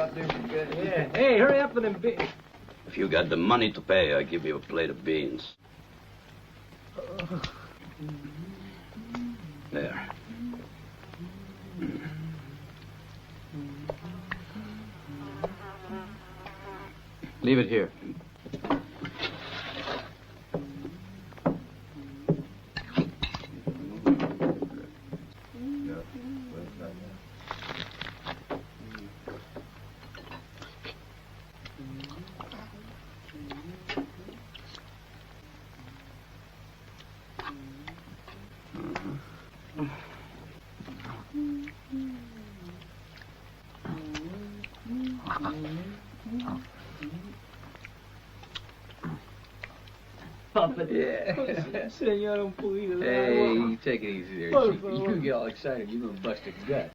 out there some good. Yeah. Hey, hurry up with them beans. If you got the money to pay, I give you a plate of beans. There. Leave it here. Yeah. Senor, un poquito. Hey, take it easy there. You get all excited, you're gonna bust a gut.